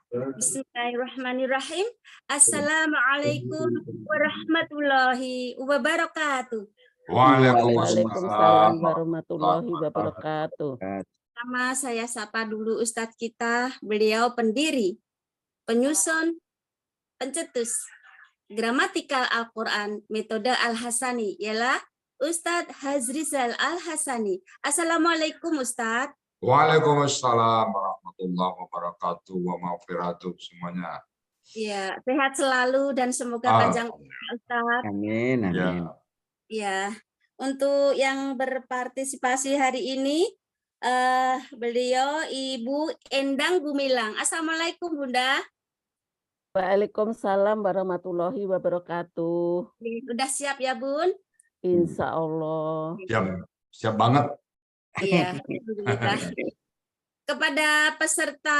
Bismillahirrahmanirrahim. Assalamualaikum warahmatullahi wabarakatuh. Waalaikumsalam warahmatullahi wabarakatuh. Pertama saya sapa dulu Ustadz kita, beliau pendiri, penyusun, pencetus gramatikal Al-Quran metode Al-Hasani, ialah Ustadz Hazrizal Al-Hasani. Assalamualaikum Ustadz. Waalaikumsalam warahmatullahi wabarakatuh wa maghfiratuh semuanya. Ya, sehat selalu dan semoga panjang Ustadz. Amin, amin. Ya, untuk yang berpartisipasi hari ini, beliau Ibu Endang Gumilang. Assalamualaikum Bunda. Waalaikumsalam warahmatullahi wabarakatuh. Udah siap ya Bun? Insya Allah. Siap banget. Iya. Kepada peserta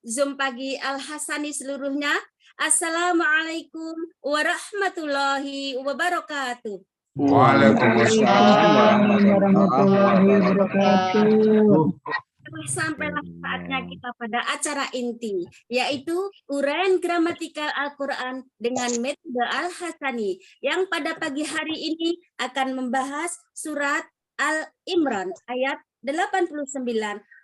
Zoom pagi Al-Hasani seluruhnya, Assalamualaikum warahmatullahi wabarakatuh. Waalaikumsalam warahmatullahi wabarakatuh. Sampailah saatnya kita pada acara inti, yaitu uraian gramatikal Al-Quran dengan metode Al-Hasani, yang pada pagi hari ini akan membahas surat Al-Imran ayat 89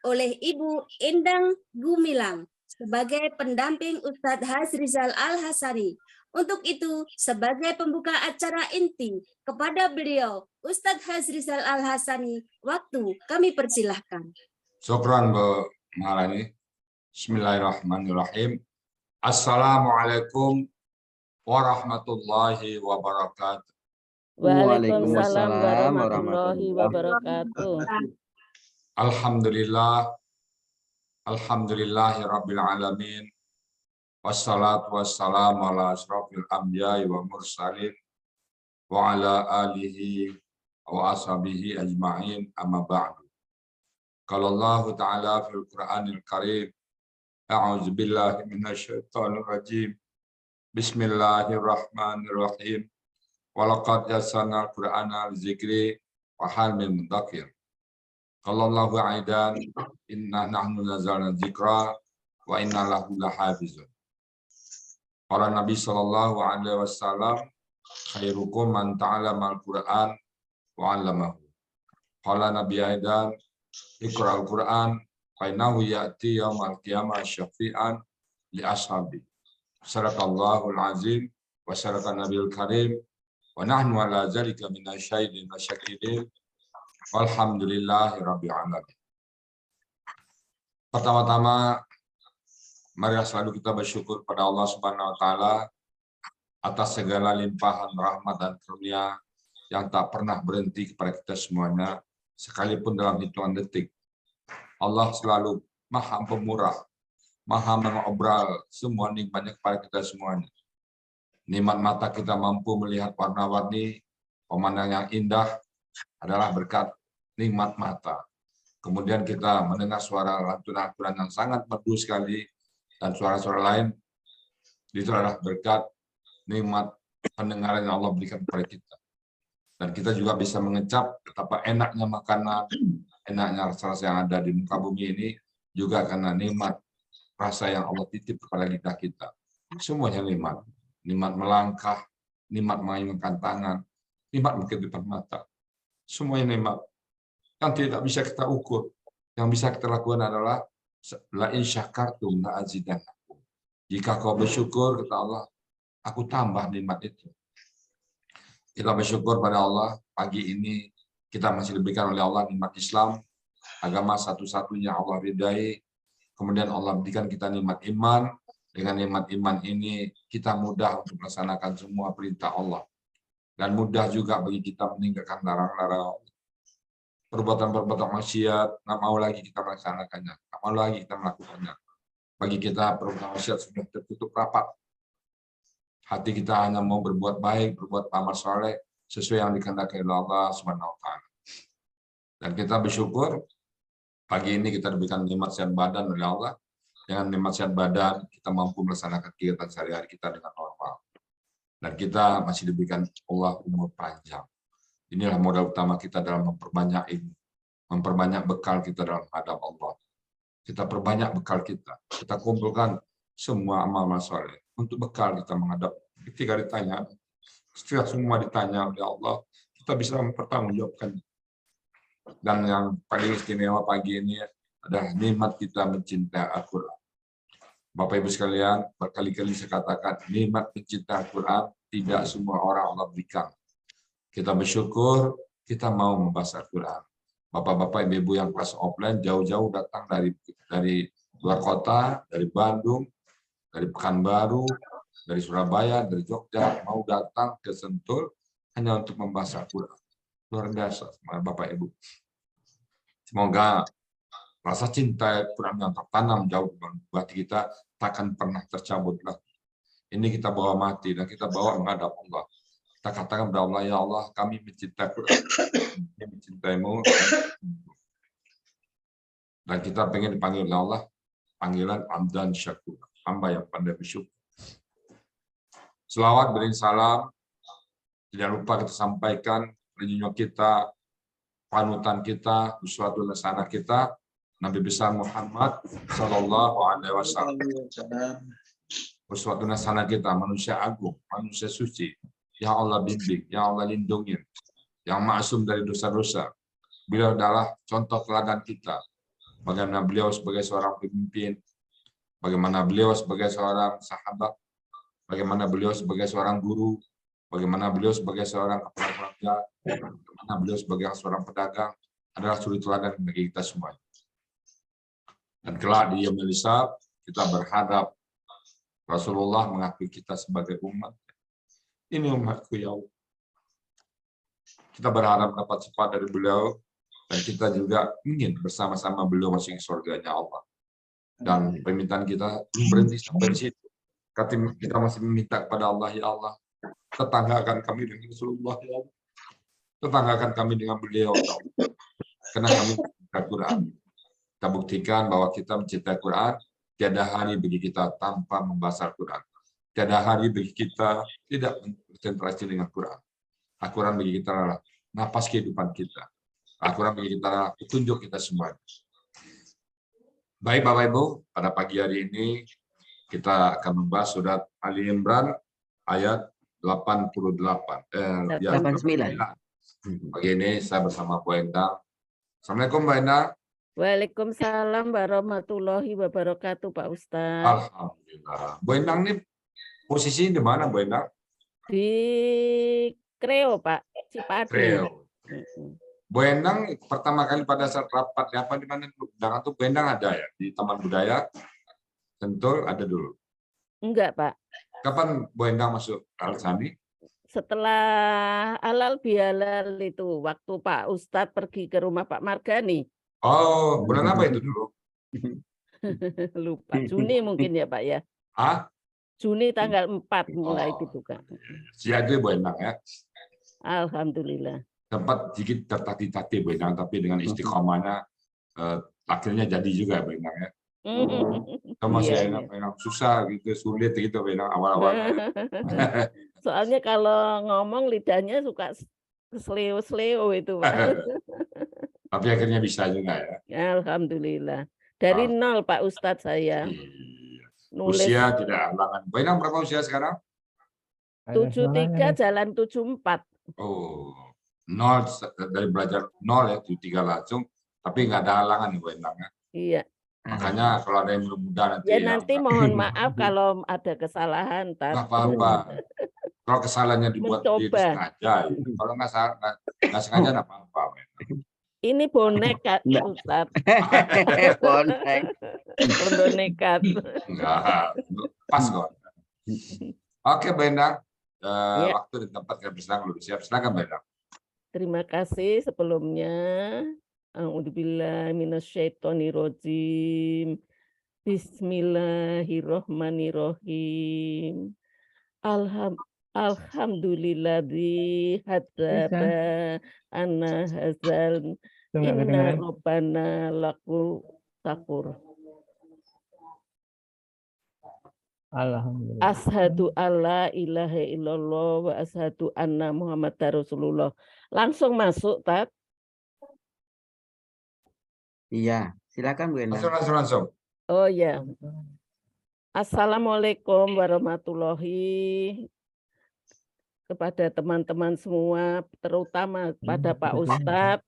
oleh Ibu Endang Gumilang sebagai pendamping Ustadz Hazrizal Al-Hasani. Untuk itu, sebagai pembuka acara inti, kepada beliau, Ustadz Hazrizal Al-Hasani, waktu kami persilahkan. Syukran Bu Maharani. Bismillahirrahmanirrahim. Assalamualaikum warahmatullahi wabarakatuh. Waalaikumsalam warahmatullahi wabarakatuh. Alhamdulillahi rabbil alamin. Wassalatu wassalamu ala asrafil anbiya'i wa mursalin wa ala alihi wa ashabihi ajma'in, amma ba'du. Qala Allah Ta'ala fil Qur'anil Karim, a'udzu billahi minasyaitonir rajim. Bismillahirrahmanirrahim. Walaqad yassarnal Qur'ana lidzikri wa hal min mudzakir. Qala Allahu aidan, inna nahnu nazzalna dzikra wa inna lahu lahafizun. Qala Nabi sallallahu alaihi wasallam, khairukum man ta'allama al-Qur'an wa 'allamahu. Qala Nabi aidan, Iqra'ul Qur'an fa innahu ya'ti yaumal qiyamah syafi'an li ashabi. Sadaqallahul azim wa sadaqa nabiyul karim wa nahnu ala zalika minasyahidin wa syakidin walhamdulillahi rabbil alamin. Pertama-tama, mari selalu kita bersyukur pada Allah Subhanahu wa taala atas segala limpahan rahmat dan karunia yang tak pernah berhenti kepada kita semuanya, sekalipun dalam hitungan detik. Allah selalu Maha Pemurah, Maha mengobrol semua nikmatnya kepada kita semuanya. Nikmat mata kita mampu melihat warna-warni, pemandangan yang indah adalah berkat nikmat mata. Kemudian kita mendengar suara lantunan-lantunan yang sangat merdu sekali dan suara-suara lain, itu adalah berkat nikmat pendengaran yang Allah berikan kepada kita. Dan kita juga bisa mengecap betapa enaknya makanan, enaknya rasa-rasa yang ada di muka bumi ini, juga karena nikmat rasa yang Allah titip kepada lidah kita. Semuanya nikmat. Nikmat melangkah, nikmat mengayunkan tangan, nikmat mengkedipkan mata. Semuanya nikmat. Yang tidak bisa kita ukur. Yang bisa kita lakukan adalah la in syakartum la azidannakum. Jika kau bersyukur, kata Allah, aku tambah nikmat itu. Kita bersyukur pada Allah, pagi ini kita masih diberikan oleh Allah nikmat Islam, agama satu-satunya Allah ridai. Kemudian Allah berikan kita nikmat iman. Dengan nikmat iman ini kita mudah untuk melaksanakan semua perintah Allah. Dan mudah juga bagi kita meninggalkan larang-larang Allah. Perbuatan-perbuatan maksiat, nggak mau lagi kita melaksanakannya, nggak mau lagi kita melakukannya. Bagi kita perbuatan maksiat sudah tertutup rapat. Hati kita hanya mau berbuat baik, berbuat amal soleh sesuai yang dikehendaki oleh Allah Subhanahu wa taala. Dan kita bersyukur pagi ini kita diberikan nikmat sehat badan oleh Allah. Dengan nikmat sehat badan kita mampu melaksanakan kegiatan sehari-hari kita dengan normal. Dan kita masih diberikan Allah umur panjang. Inilah modal utama kita dalam memperbanyak ilmu, memperbanyak bekal kita dalam menghadap Allah. Kita perbanyak bekal kita. Kita kumpulkan semua amal soleh untuk bekal kita menghadap. Ketika ditanya, setelah semua ditanya oleh Allah, kita bisa mempertanggungjawabkan. Dan yang paling istimewa pagi ini adalah nikmat kita mencintai Al-Quran. Bapak Ibu sekalian, berkali-kali saya katakan, nikmat mencintai Al-Quran tidak semua orang Allah berikan. Kita bersyukur, kita mau membaca Al-Quran. Bapak-bapak, ibu-ibu yang kelas offline jauh-jauh datang dari luar kota, dari Bandung, dari Pekanbaru, dari Surabaya, dari Jogja, mau datang ke Sentul hanya untuk membaca Al-Quran. Luar biasa, Bapak Ibu. Semoga rasa cinta Al-Quran yang tertanam jauh di hati kita takkan pernah tercabut lagi. Ini kita bawa mati dan kita bawa menghadap Allah. Kita katakan kepada Allah, ya Allah, kami mencintai Al-Quran, kami mencintaimu. Dan kita pengen dipanggil oleh Allah, panggilan Amdan Syakur, hamba yang pandai bersyukur. Selawat beri salam, tidak lupa kita sampaikan renyuh kita, panutan kita, uswatun hasanah kita, Nabi besar Muhammad Sallallahu Alaihi Wasallam. Uswatun hasanah kita, manusia agung, manusia suci, yang Allah bimbing, yang Allah lindungi, yang maksum dari dosa-dosa. Beliau adalah contoh teladan kita. Bagaimana beliau sebagai seorang pemimpin, bagaimana beliau sebagai seorang sahabat, bagaimana beliau sebagai seorang guru, bagaimana beliau sebagai seorang kepala keluarga, bagaimana beliau sebagai seorang pedagang, adalah suri teladan bagi kita semua. Dan kelak di yaumil hisab, kita berhadap Rasulullah mengakui kita sebagai umat. Ini umatku ya Allah. Kita berharap dapat cepat dari beliau, dan kita juga ingin bersama-sama beliau masuk ke surganya Allah. Dan permintaan kita belum berhenti sampai di situ. Kita masih meminta kepada Allah, ya Allah, tetanggakan kami dengan Rasulullah, ya Allah. Tetanggakan kami dengan beliau, ya Allah. Karena kami mencintai Quran. Kita buktikan bahwa kita mencintai Quran, tiada hari bagi kita tanpa membaca Quran. Tiada hari bagi kita tidak berkonsentrasi dengan Quran. Al-Quran bagi kita adalah napas kehidupan kita. Al-Quran bagi kita adalah petunjuk kita semua. Baik Bapak Ibu, pada pagi hari ini kita akan membahas surat Ali Imran ayat 88. 89. Pagi ini saya bersama Bu Endang. Assalamualaikum Mbak Endang. Waalaikumsalam warahmatullahi wabarakatuh Pak Ustadz. Alhamdulillah. Bu Endang ini posisi di mana Bu Endang? Di Kreo Pak, Cipadu. Kreo. Bu Endang pertama kali pada saat rapat apa di mana dulu? Jangan tuh Bu Endang ada ya di Taman Budaya Sentul ada dulu. Enggak Pak. Kapan Bu Endang masuk Al-Sani? Setelah halal bihalal itu waktu Pak Ustadz pergi ke rumah Pak Margani. Oh, bulan apa itu dulu? Lupa, Juni mungkin ya Pak ya. Hah? Juni tanggal 4 mulai gitu kan. Siap Bu Endang ya. Alhamdulillah. Tempat sedikit tertatih-tatih Bu Endang, tapi dengan istiqomahnya akhirnya jadi juga Bu Endang ya. Kita masih enak susah gitu, sulit gitu Bu Endang awal-awalnya. Soalnya kalau ngomong lidahnya suka seleo-seleo itu Pak. Tapi akhirnya bisa juga ya. Alhamdulillah. Dari nol Pak Ustadz saya. Nulis. Usia tidak halangan. Bu Endang berapa usia sekarang? 73 jalan 74. Oh, nol dari belajar nol ya, 73 langsung. Tapi nggak ada halangan Bu Endang ya. Iya. Makanya kalau ada yang belum muda nanti. Ya nanti mohon maaf kalau ada kesalahan. Nggak apa-apa. Kalau kesalahannya dibuat sengaja, kalau nggak sengaja nggak apa-apa. Ini bonek Kak Ustadz. Bonek. Untuk nekat. Enggak, pas kok. Oke, Bu Endang. Waktu di tempat kita bersenang belum siap. Silakan Bu Endang. Terima kasih sebelumnya. A'udzubillahi minasyaitonirrajim. Bismillahirrahmanirrahim. Alhamdulilladzi hadzaba anna hazal inna rabbana laku sakur. Alhamdulillah. Ashadu alla ilaha illallah wa ashadu anna Muhammadar Rasulullah. Langsung masuk, Tat. Iya. Silakan Bu Endang. Langsung. Oh ya. Assalamualaikum warahmatullahi kepada teman-teman semua, terutama pada Pak Ustadz.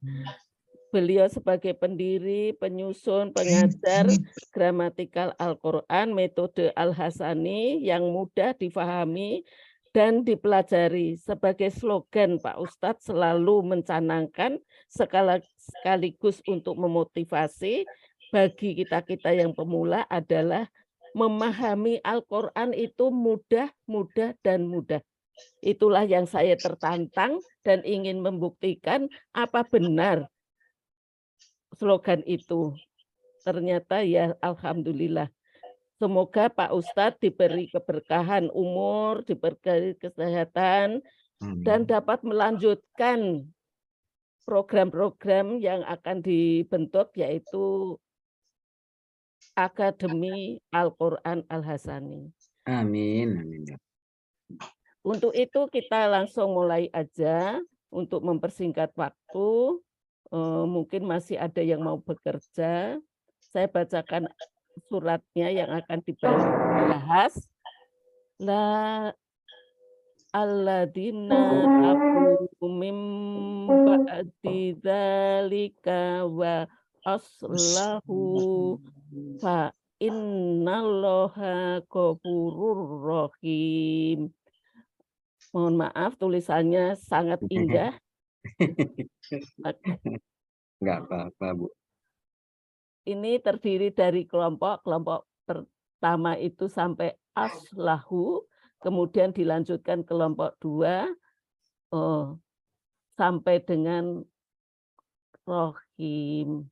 Beliau sebagai pendiri, penyusun, pengajar gramatikal Al-Quran, metode Al-Hasani yang mudah difahami dan dipelajari. Sebagai slogan Pak Ustadz selalu mencanangkan sekaligus untuk memotivasi bagi kita-kita yang pemula adalah memahami Al-Quran itu mudah, dan mudah. Itulah yang saya tertantang dan ingin membuktikan apa benar slogan itu. Ternyata ya alhamdulillah. Semoga Pak Ustadz diberi keberkahan umur, diberi kesehatan, dan dapat melanjutkan program-program yang akan dibentuk, yaitu Akademi Al-Quran Al-Hasani. Amin. Untuk itu kita langsung mulai aja untuk mempersingkat waktu. Mungkin masih ada yang mau bekerja. Saya bacakan suratnya yang akan dibahas. La alladzina kafaru mim ba'di dzalika wa aslahu fa innallaha ghafurur rahim. Mohon maaf tulisannya sangat indah. Enggak apa-apa, Bu. Ini terdiri dari kelompok pertama itu sampai aslahu, kemudian dilanjutkan kelompok 2 sampai dengan rohim.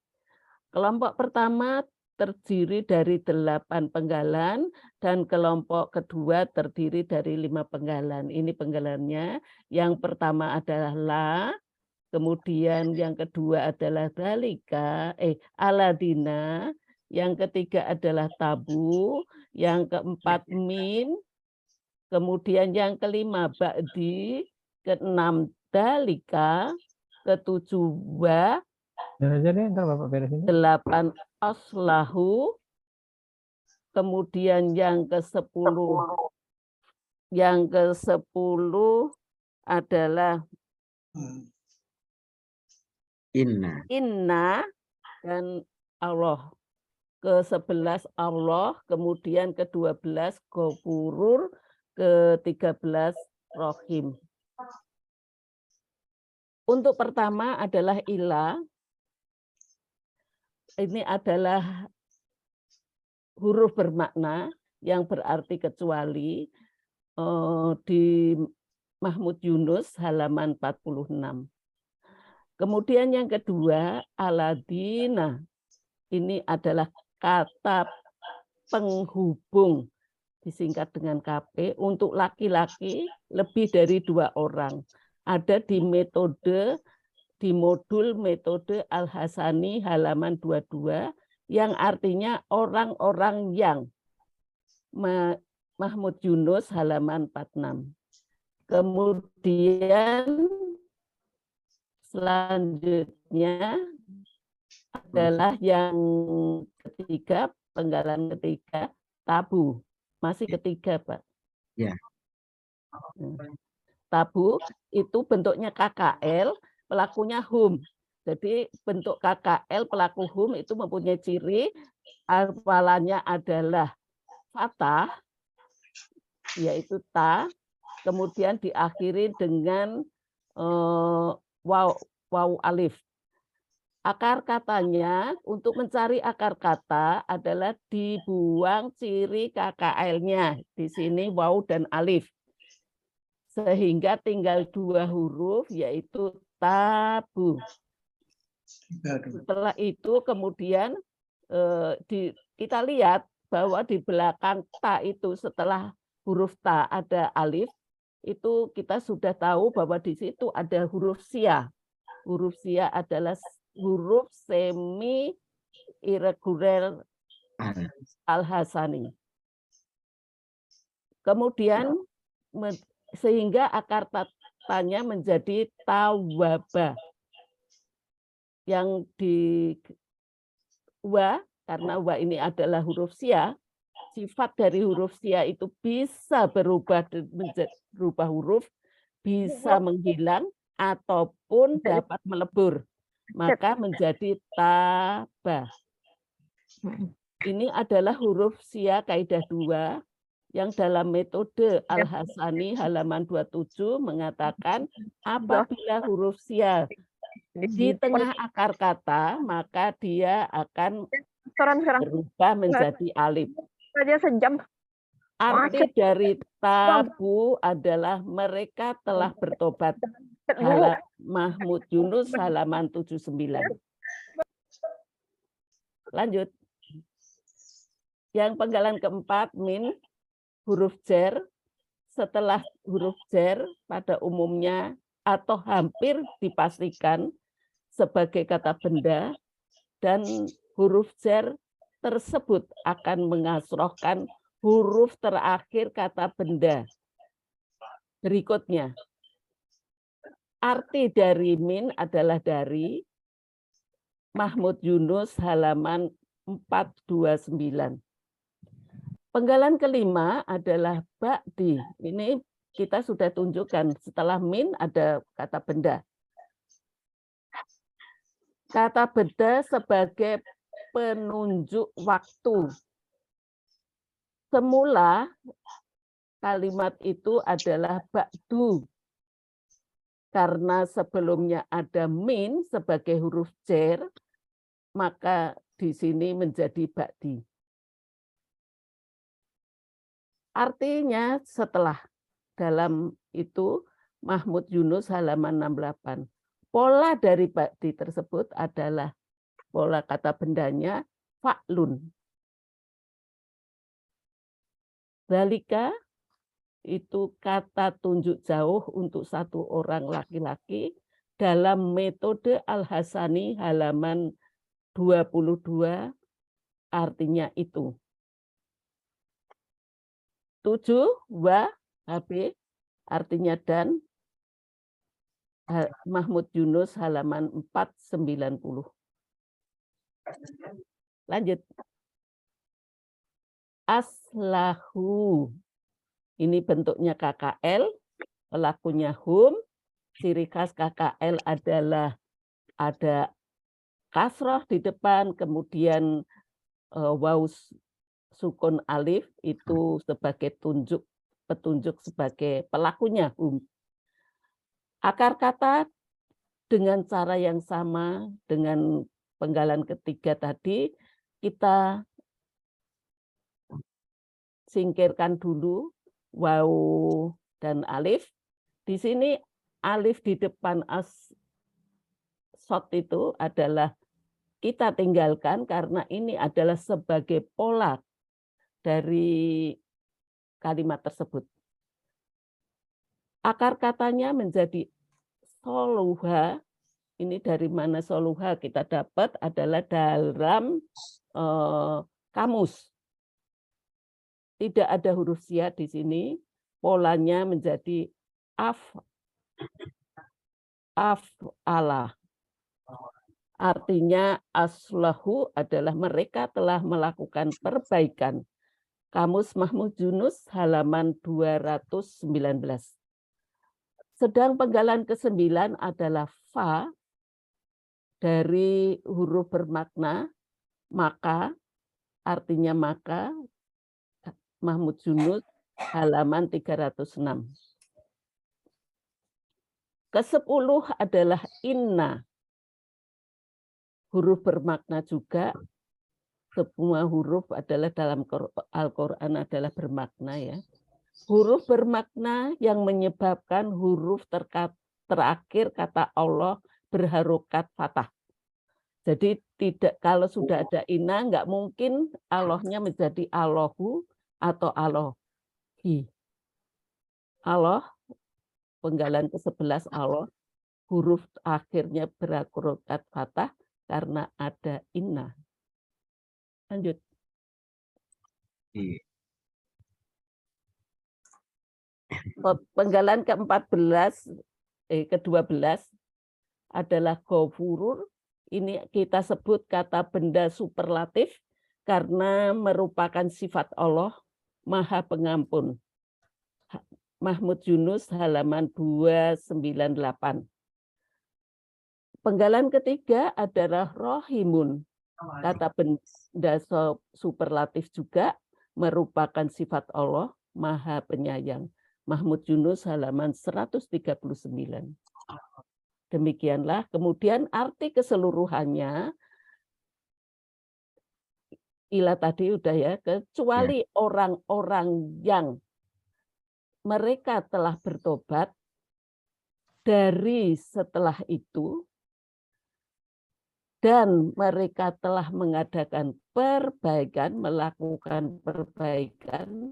Kelompok pertama terdiri dari 8 penggalan dan kelompok kedua terdiri dari 5 penggalan. Ini penggalannya. Yang pertama adalah la, kemudian yang kedua adalah dalika, aladina, yang ketiga adalah tabu, yang keempat min, kemudian yang kelima ba'di, keenam dalika, ketujuh wa, 8 aslahu, kemudian yang ke-10 adalah inna dan Allah. Ke-11 Allah, kemudian ke-12 ghafurur, ke-13 rohim. Untuk pertama adalah ilah. Ini adalah huruf bermakna yang berarti kecuali, di Mahmud Yunus halaman 46. Kemudian yang kedua, aladina. Ini adalah kata penghubung, disingkat dengan KP, untuk laki-laki lebih dari 2 orang. Ada di modul metode Al-Hasani halaman 22, yang artinya orang-orang yang. Mahmud Yunus halaman 46. Kemudian selanjutnya adalah yang ketiga, penggalan ketiga, tabu. Masih ketiga, Pak. Ya. Tabu itu bentuknya KKL, pelakunya hum. Jadi bentuk KKL, pelaku hum itu mempunyai ciri hafalannya adalah fathah, yaitu ta, kemudian diakhiri dengan waw alif. Akar katanya, untuk mencari akar kata adalah dibuang ciri KKL-nya. Di sini waw dan alif. Sehingga tinggal 2 huruf, yaitu tabu. Setelah itu kemudian kita lihat bahwa di belakang ta itu setelah huruf ta ada alif, itu kita sudah tahu bahwa di situ ada huruf sia. Huruf sia adalah huruf semi irregular Al-Hasani. Kemudian sehingga akar katanya menjadi tawaba, yang wa, karena wa ini adalah huruf sia, sifat dari huruf sia itu bisa berubah menjadi berubah huruf, bisa menghilang ataupun dapat melebur, maka menjadi taba. Ini adalah huruf sia kaidah 2 yang dalam metode Al-Hasani halaman 27 mengatakan apabila huruf sia di tengah akar kata, maka dia akan berubah menjadi alif. Saja sejam. Arti dari tabu adalah mereka telah bertobat. Mahmud Yunus halaman 79. Lanjut. Yang penggalan keempat, min, huruf jar. Setelah huruf jar pada umumnya atau hampir dipastikan sebagai kata benda, dan huruf jar tersebut akan mengasrohkan huruf terakhir kata benda. Berikutnya, arti dari min adalah dari Mahmud Yunus halaman 429. Penggalan kelima adalah ba'di. Ini kita sudah tunjukkan setelah min ada kata benda. Kata benda sebagai penunjuk waktu. Semula kalimat itu adalah ba'du. Karena sebelumnya ada min sebagai huruf jar, maka di sini menjadi ba'di. Artinya setelah, dalam itu Mahmud Yunus halaman 68. Pola dari ba'di tersebut adalah pola kata bendanya fa'lun. Zalika itu kata tunjuk jauh untuk satu orang laki-laki dalam metode Al-Hasani halaman 22, artinya itu. 7 wa hb artinya dan, Mahmud Yunus halaman 490. Lanjut. Aslahu. Ini bentuknya KKL, pelakunya hum. Ciri khas KKL adalah ada kasroh di depan, kemudian waw sukun alif itu sebagai petunjuk sebagai pelakunya hum. Akar kata dengan cara yang sama dengan penggalan ketiga tadi, kita singkirkan dulu waw dan alif. Di sini alif di depan shot itu adalah kita tinggalkan karena ini adalah sebagai pola dari kalimat tersebut. Akar katanya menjadi soluha. Ini dari mana soluha kita dapat adalah dalam kamus. Tidak ada huruf sia di sini. Polanya menjadi af'ala. Artinya aslahu adalah mereka telah melakukan perbaikan. Kamus Mahmud Yunus halaman 219. Sedang penggalan ke-9 adalah fa dari huruf bermakna maka, artinya maka, Mahmud Yunus halaman 306. Ke-10 adalah inna. Huruf bermakna juga. Semua huruf adalah dalam Al-Quran adalah bermakna ya. Huruf bermakna yang menyebabkan huruf terakhir kata Allah berharokat fathah. Jadi tidak, kalau sudah ada inna nggak mungkin Allahnya menjadi Allahu atau Allahi. Allah, penggalan ke-11 Allah, huruf akhirnya berharokat fathah karena ada inna. Lanjut. Penggalan ke-12 adalah ghafurur. Ini kita sebut kata benda superlatif karena merupakan sifat Allah Maha Pengampun. Mahmud Yunus halaman 298. Penggalan ketiga adalah rohimun. Kata benda superlatif juga merupakan sifat Allah Maha Penyayang. Mahmud Yunus halaman 139. Demikianlah. Kemudian arti keseluruhannya, Ila tadi udah ya, kecuali orang-orang yang mereka telah bertobat dari setelah itu, dan mereka telah mengadakan perbaikan, melakukan perbaikan,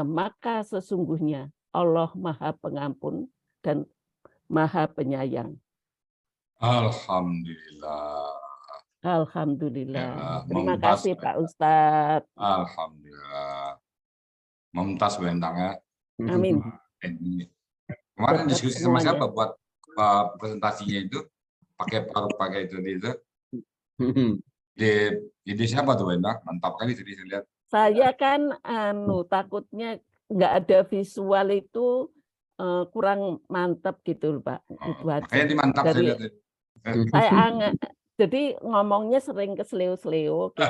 maka sesungguhnya Allah Maha Pengampun dan Maha Penyayang. Alhamdulillah. Alhamdulillah. Ya, Terima mumtaz. kasih Pak Ustadz. Alhamdulillah. Mumtaz Bu Endang ya. Amin. Ini. Kemarin Berkat diskusi sama semuanya. siapa buat presentasinya itu? Pakai itu. Ide siapa tuh Bu Endang? Mantap kali tadi saya lihat. Saya kan takutnya nggak ada visual itu kurang mantap gitu Pak. Itu aja. Makanya dimantap saya lihat. Jadi ngomongnya sering keseleo-seleo gitu.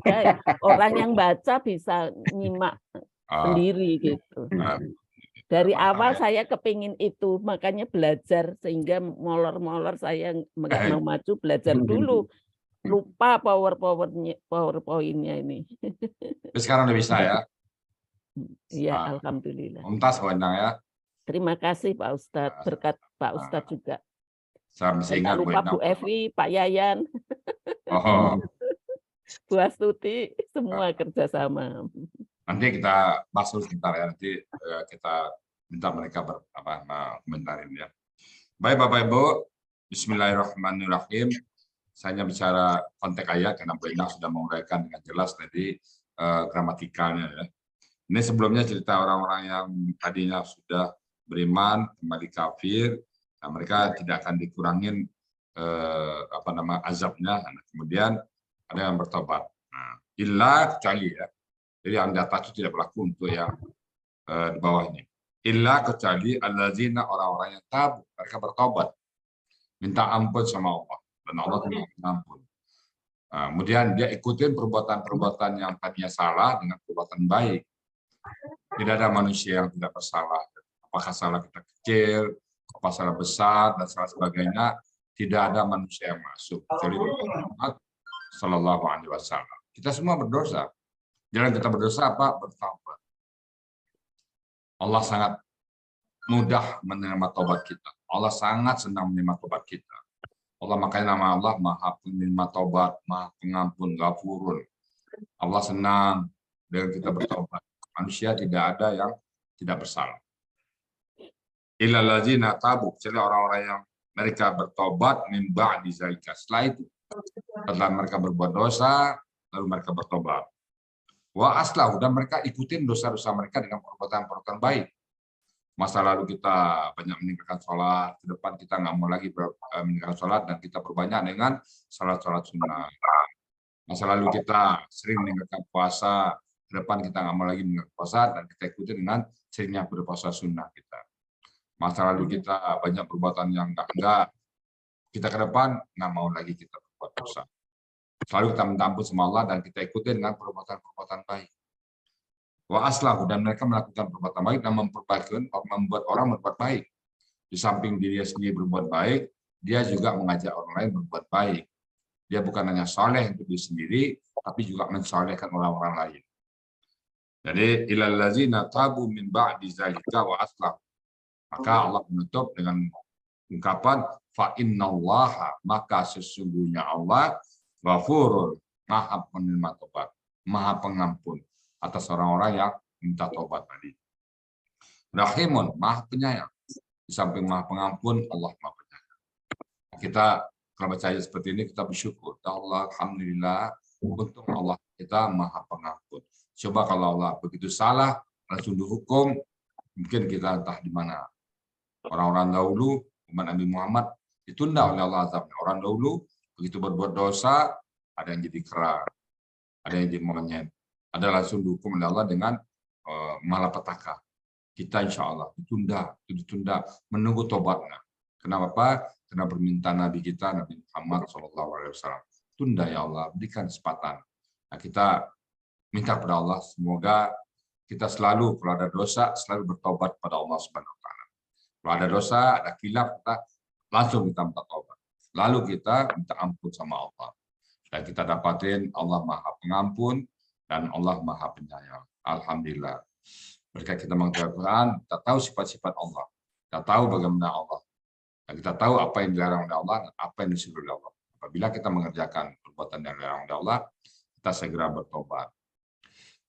Ada orang yang baca bisa nyimak sendiri gitu. Dari awal saya kepingin itu, makanya belajar sehingga molor-molor saya nggak mau maju, belajar dulu. Lupa PowerPoint-nya ini. Terus sekarang udah bisa ya? Iya, alhamdulillah. Mumtaz Bu Endang ya. Terima kasih Pak Ustadz, berkat Pak Ustadz juga. Saya masih Tak ingat Bu lupa Endang. Bu Evi, Pak Yayan, Oh, Bu Astuti, semua kerjasama. nanti kita bahas dulu sebentar ya. Nanti kita minta mereka komentarin ya. Baik Bapak Ibu, Bismillahirrahmanirrahim. Saya hanya bicara konteks ayat karena Bu Endang sudah menguraikan dengan jelas tadi gramatikalnya ya. Ini sebelumnya cerita orang-orang yang tadinya sudah beriman kembali kafir, nah, mereka tidak akan dikurangin azabnya. Nah, kemudian ada yang bertobat. Nah, illa kecuali ya. Jadi yang di atas itu tidak berlaku untuk yang di bawah ini. Illa kecuali allazina, orang-orang yang tabu, mereka bertobat, minta ampun sama Allah dan Allah tidak mengampun. Nah, kemudian dia ikutin perbuatan-perbuatan yang tadinya salah dengan perbuatan baik. Tidak ada manusia yang tidak bersalah. Apakah salah kita kecil, apa salah besar dan salah sebagainya, tidak ada manusia yang masuk kecuali Muhammad Sallallahu Alaihi Wasallam. Kita semua berdosa. Jalan kita berdosa apa? Bertaubat. Allah sangat mudah menerima taubat kita. Allah sangat senang menerima taubat kita. Allah, makanya nama Allah Maha Penerima Taubat, Maha Pengampun, Ghafurun. Allah senang dengan kita bertaubat. Manusia tidak ada yang tidak bersalah. Illal ladzina tabu, kecuali orang-orang yang mereka bertobat min ba'di zalika. Setelah itu, setelah mereka berbuat dosa, lalu mereka bertobat. Wa aslahu, dan mereka ikutin dosa-dosa mereka dengan perbuatan-perbuatan baik. Masa lalu kita banyak meninggalkan sholat, ke depan kita nggak mau lagi meninggalkan sholat dan kita perbanyak dengan sholat-sholat sunnah. Masa lalu kita sering meninggalkan puasa, ke depan kita nggak mau lagi meninggalkan puasa dan kita ikuti dengan seringnya berpuasa sunnah kita. Masa lalu kita banyak perbuatan yang enggak, kita ke depan nggak mau lagi kita berbuat dosa. Selalu kita minta ampun sama Allah dan kita ikuti dengan perbuatan-perbuatan baik. Wa aslahu, dan mereka melakukan perbuatan baik dan membuat orang berbuat baik. Di samping dirinya sendiri berbuat baik, dia juga mengajak orang lain berbuat baik. Dia bukan hanya soleh untuk diri sendiri, tapi juga mensolehkan orang-orang lain. Jadi ilal ladzina tabu min ba'di zalika wa aslahu. Maka Allah menutup dengan ungkapan fa innallaha, maka sesungguhnya Allah ghafurun, Maha penerima tobat, Maha pengampun atas orang-orang yang minta tobat tadi. Rahimun, Maha penyayang. Di samping Maha pengampun, Allah Maha penyayang. Kita kalau baca ayat seperti ini kita bersyukur. Allah, alhamdulillah, untung Allah kita Maha pengampun. Coba kalau Allah begitu salah, langsung dihukum, mungkin kita entah di mana. Orang-orang dahulu, umat Nabi Muhammad, Ditunda oleh Allah azabnya. Orang dahulu begitu berbuat dosa, ada yang jadi kera, ada yang jadi monyet, ada langsung dihukum oleh Allah dengan malapetaka. Kita insya Allah ditunda, menunggu tobatnya. Kenapa? Karena permintaan Nabi kita, Nabi Muhammad SAW. Tunda ya Allah, berikan kesempatan. Nah, kita minta kepada Allah, semoga kita selalu, kalau ada dosa, selalu bertobat pada Allah Subhanahu Wa Taala. Kalau ada dosa, ada khilaf, kita langsung kita minta tobat. Lalu kita minta ampun sama Allah. Dan kita dapatin Allah Maha Pengampun dan Allah Maha Penyayang. Alhamdulillah. Berkat kita mengerti Al-Quran, kita tahu sifat-sifat Allah. Kita tahu bagaimana Allah. Dan kita tahu apa yang dilarang oleh Allah dan apa yang disuruh oleh Allah. Apabila kita mengerjakan perbuatan yang dilarang oleh Allah, kita segera bertobat.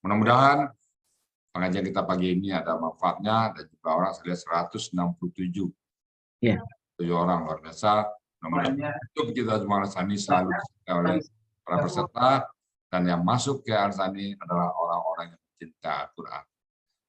Mudah-mudahan pengajian kita pagi ini ada manfaatnya, dan jumlah orang saya lihat 167. Ya. 7 orang luar biasa. Mudah-mudahan itu kita semua Al-Sani selalu dicintai oleh para peserta, dan yang masuk ke Al-Sani adalah orang-orang yang mencinta Al-Quran.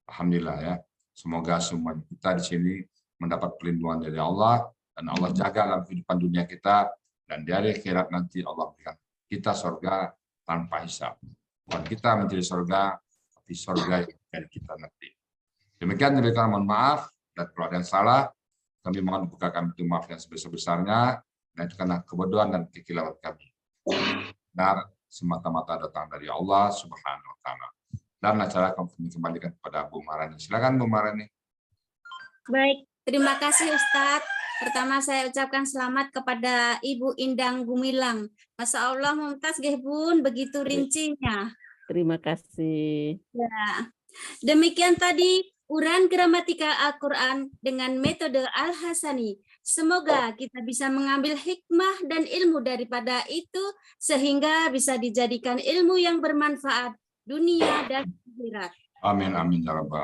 Alhamdulillah ya. Semoga semua kita di sini mendapat perlindungan dari Allah, dan Allah jaga dalam kehidupan dunia kita, dan di hari akhirat nanti Allah berikan kita surga tanpa hisab. Bukan kita menjadi surga, tapi surga yang dari kita nanti. Demikian dari kami, mohon maaf, dan kalau ada yang salah, kami mohon bukakan pintu maaf yang sebesar-besarnya, dan itu karena kebodohan dan kekilauan kami. Benar, semata-mata datang dari Allah Subhanahu Wa Taala. Dan acara kami kembalikan kepada Bu Marani. Silakan Bu Marani. Baik, terima kasih Ustadz. Pertama saya ucapkan selamat kepada Ibu Indang Gumilang. Masya Allah, mumtaz nggih Bun, begitu rincinya. Terima kasih. Ya. Demikian tadi uraian gramatikal Al-Quran dengan metode Al-Hasani. Semoga kita bisa mengambil hikmah dan ilmu daripada itu, sehingga bisa dijadikan ilmu yang bermanfaat dunia dan akhirat. Amin, amin, ya Rabbal